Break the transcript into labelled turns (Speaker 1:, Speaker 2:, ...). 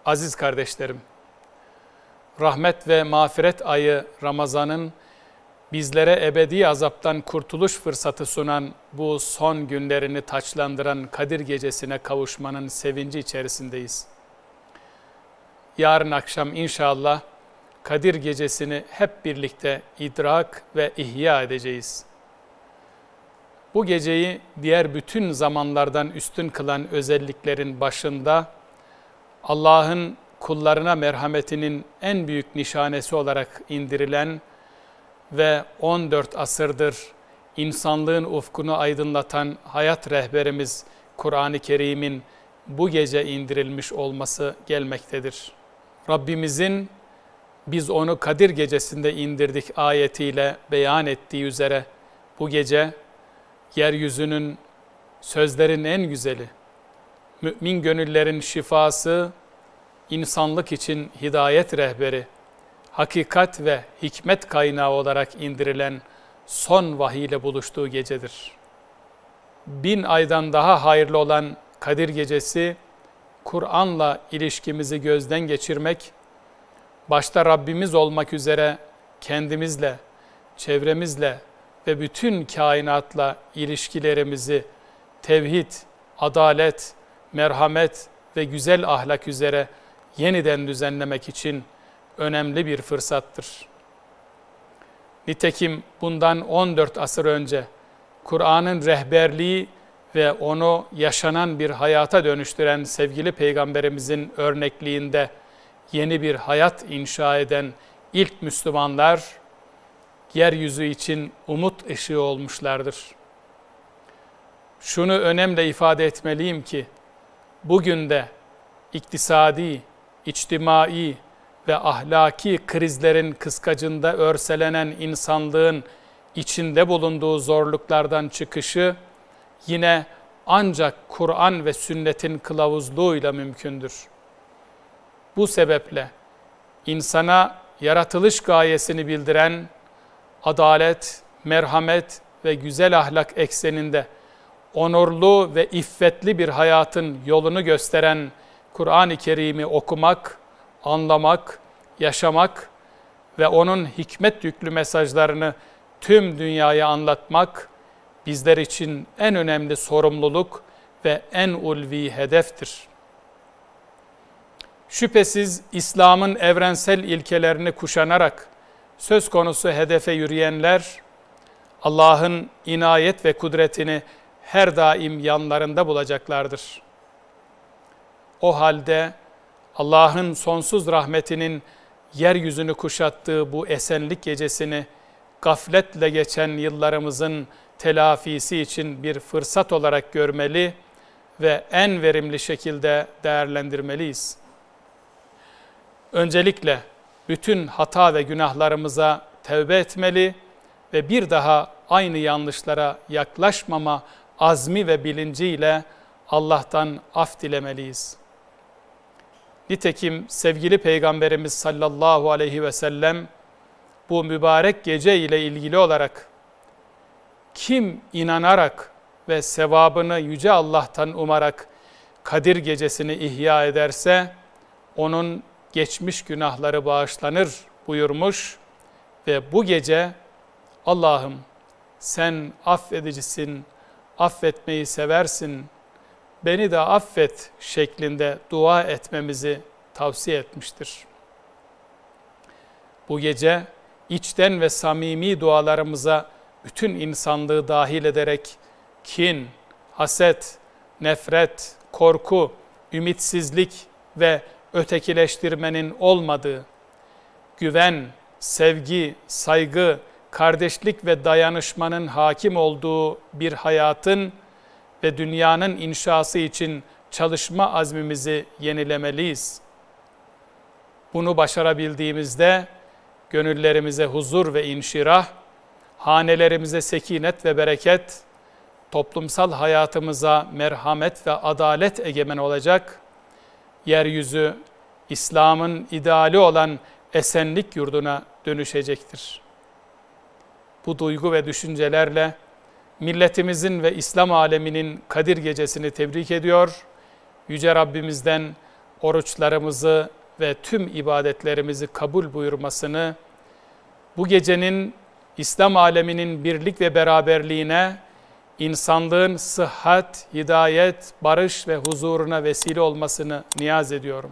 Speaker 1: Aziz kardeşlerim, rahmet ve mağfiret ayı Ramazan'ın bizlere ebedi azaptan kurtuluş fırsatı sunan bu son günlerini taçlandıran Kadir Gecesi'ne kavuşmanın sevinci içerisindeyiz. Yarın akşam inşallah Kadir Gecesi'ni hep birlikte idrak ve ihya edeceğiz. Bu geceyi diğer bütün zamanlardan üstün kılan özelliklerin başında Allah'ın kullarına merhametinin en büyük nişanesi olarak indirilen ve 14 asırdır insanlığın ufkunu aydınlatan hayat rehberimiz Kur'an-ı Kerim'in bu gece indirilmiş olması gelmektedir. Rabbimizin biz onu Kadir Gecesi'nde indirdik ayetiyle beyan ettiği üzere bu gece yeryüzünün sözlerin en güzeli, mümin gönüllerin şifası, insanlık için hidayet rehberi, hakikat ve hikmet kaynağı olarak indirilen son vahiy ile buluştuğu gecedir. 1000 aydan daha hayırlı olan Kadir Gecesi, Kur'an'la ilişkimizi gözden geçirmek, başta Rabbimiz olmak üzere kendimizle, çevremizle ve bütün kainatla ilişkilerimizi tevhid, adalet, merhamet ve güzel ahlak üzere yeniden düzenlemek için önemli bir fırsattır. Nitekim bundan 14 asır önce Kur'an'ın rehberliği ve onu yaşanan bir hayata dönüştüren sevgili Peygamberimizin örnekliğinde yeni bir hayat inşa eden ilk Müslümanlar, yeryüzü için umut ışığı olmuşlardır. Şunu önemli ifade etmeliyim ki, bugün de iktisadi, içtimai ve ahlaki krizlerin kıskacında örselenen insanlığın içinde bulunduğu zorluklardan çıkışı yine ancak Kur'an ve sünnetin kılavuzluğuyla mümkündür. Bu sebeple insana yaratılış gayesini bildiren adalet, merhamet ve güzel ahlak ekseninde onurlu ve iffetli bir hayatın yolunu gösteren Kur'an-ı Kerim'i okumak, anlamak, yaşamak ve onun hikmet yüklü mesajlarını tüm dünyaya anlatmak bizler için en önemli sorumluluk ve en ulvi hedeftir. Şüphesiz İslam'ın evrensel ilkelerini kuşanarak söz konusu hedefe yürüyenler, Allah'ın inayet ve kudretini her daim yanlarında bulacaklardır. O halde Allah'ın sonsuz rahmetinin yeryüzünü kuşattığı bu esenlik gecesini gafletle geçen yıllarımızın telafisi için bir fırsat olarak görmeli ve en verimli şekilde değerlendirmeliyiz. Öncelikle bütün hata ve günahlarımıza tevbe etmeli ve bir daha aynı yanlışlara yaklaşmama azmi ve bilinciyle Allah'tan af dilemeliyiz. Nitekim sevgili Peygamberimiz sallallahu aleyhi ve sellem bu mübarek gece ile ilgili olarak kim inanarak ve sevabını Yüce Allah'tan umarak Kadir Gecesi'ni ihya ederse onun geçmiş günahları bağışlanır buyurmuş ve bu gece Allah'ım sen affedicisin, affetmeyi seversin, beni de affet şeklinde dua etmemizi tavsiye etmiştir. Bu gece içten ve samimi dualarımıza bütün insanlığı dahil ederek kin, haset, nefret, korku, ümitsizlik ve ötekileştirmenin olmadığı, güven, sevgi, saygı, kardeşlik ve dayanışmanın hakim olduğu bir hayatın ve dünyanın inşası için çalışma azmimizi yenilemeliyiz. Bunu başarabildiğimizde gönüllerimize huzur ve inşirah, hanelerimize sekinet ve bereket, toplumsal hayatımıza merhamet ve adalet egemen olacak, yeryüzü İslam'ın ideali olan esenlik yurduna dönüşecektir. Bu duygu ve düşüncelerle milletimizin ve İslam aleminin Kadir Gecesi'ni tebrik ediyor, Yüce Rabbimizden oruçlarımızı ve tüm ibadetlerimizi kabul buyurmasını, bu gecenin İslam aleminin birlik ve beraberliğine, insanlığın sıhhat, hidayet, barış ve huzuruna vesile olmasını niyaz ediyorum.